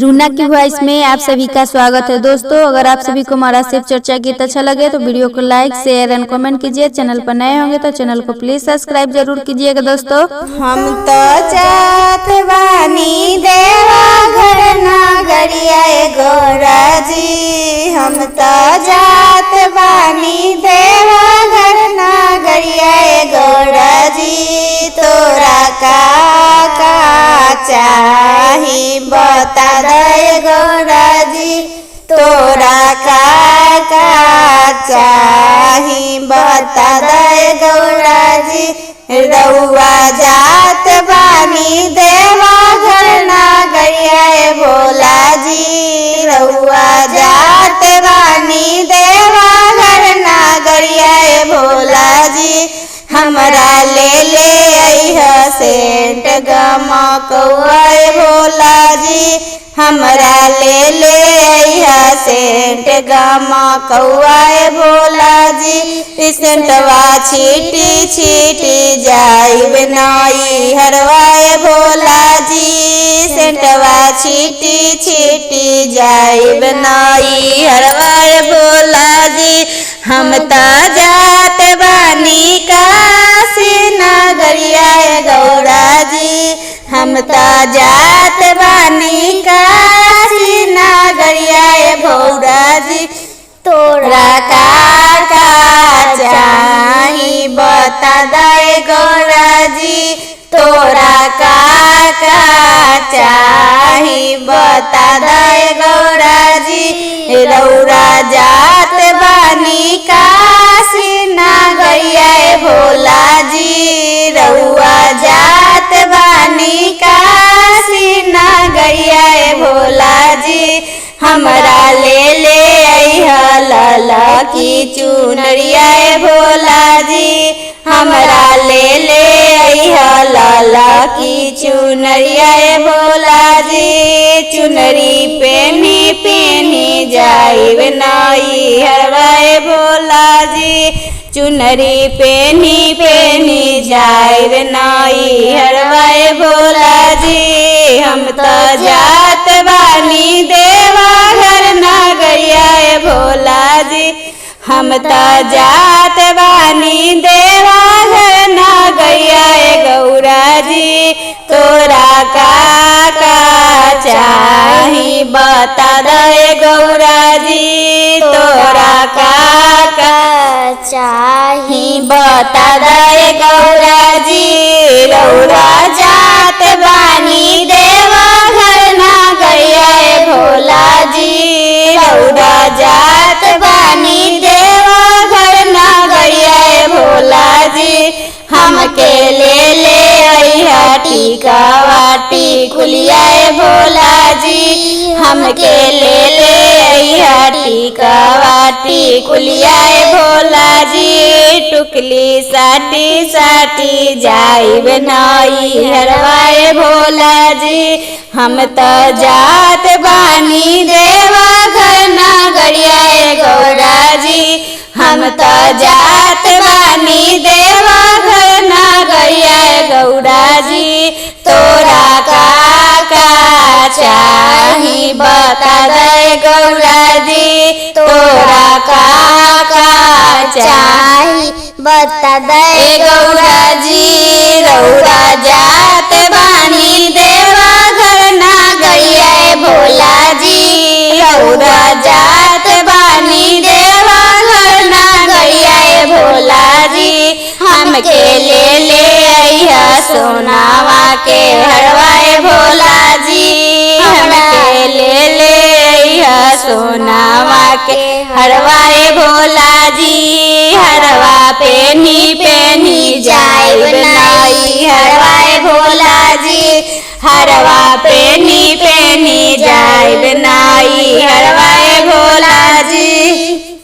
रूना की वॉइस में आप सभी का स्वागत है। दोस्तों, अगर आप सभी को हमारा शिव चर्चा गीत अच्छा लगे तो वीडियो को लाइक शेयर एंड कमेंट कीजिए। चैनल पर नए होंगे तो चैनल को प्लीज सब्सक्राइब जरूर कीजिएगा। दोस्तों, हम तो जात बानी देवा घर नगरिया गौरा जी, हम तो जात बानी देवा घर नगरिया गौरा जी। तोरा का चाही बता दे गौरा जी, तोरा का चाही बता दे गौरा जी। रउआ जात बानी देवा घर नगरिया भोला जी, रउआ जात बानी देवा घर नगरिया भोला जी। हमरा ले अइह सेंट गमकौआ भोला जी, हमरा ले अइह सेंट गमकौआ भोला जी। सेंटवा छीटी छीटी जाइब नई हरवाए भोला जी, सेंटवा छीटी छीटी जाइब नई हरवाए भोला जी। हम तो जात बानी काशी नगरिया गौरा जी, हम तो जात बानी काशी नगरिया भौरा जी। तोरा का चाही बता दे गौरा जी, तोरा का चाही बता दे गौरा जी। रउरा जात बानी काशी नगरिया भोला जी, रउआ जात बानी काशी नगरिया भोला जी। हमरा ले अइह लाला की चुनरिया भोला जी, हमरा ले अइह लाला की चुनरिया भोला जी। चुनरी पेनी पेनी जाइब नई हरवाए भोला जी, चुनरी पेनी पेनी जाइब नई हरवाए भोला जी। हम तो जात बानी देवा घर नगरिया भोला जी, हम तो जात बानी देवा घर नगरिया गौरा जी। तोरा का चाही बता दे गौरा जी, तोरा का चाही बता दे गौरा जी। रउआ जात बानी देवा घर नगरिया भोला जी, रउआ जात बानी देवा घर नगरिया भोला जी। हमके ले अइह टीकावा टिकुलिया भोला जी, हमके ले अइह टीकावा टिकुलिया भोला जी। टुकली साटी साटी जाइब नई हरवाए भोला जी। हम तो जात बानी देवा घर नगरिया गौरा जी, हम तो जात बानी देवा घर नगरिया गौरा जी। तोरा का चाही बता दे गौरा जी, तोरा का चाही बता दे गौरा जी। रउआ जात बानी देवा घर नगरिया भोला जी, रउआ जात बानी देवा घर नगरिया भोला जी। हमके ले अइह सोनावा के हरवाए भोला जी, हमके ले अइह सोनावा के हरवाए भोला जी। हरवा पेनी पेनी जाइब नई हरवाए भोला जी, हरवा पेनी पेनी जाइब नई हरवाए भोला जी।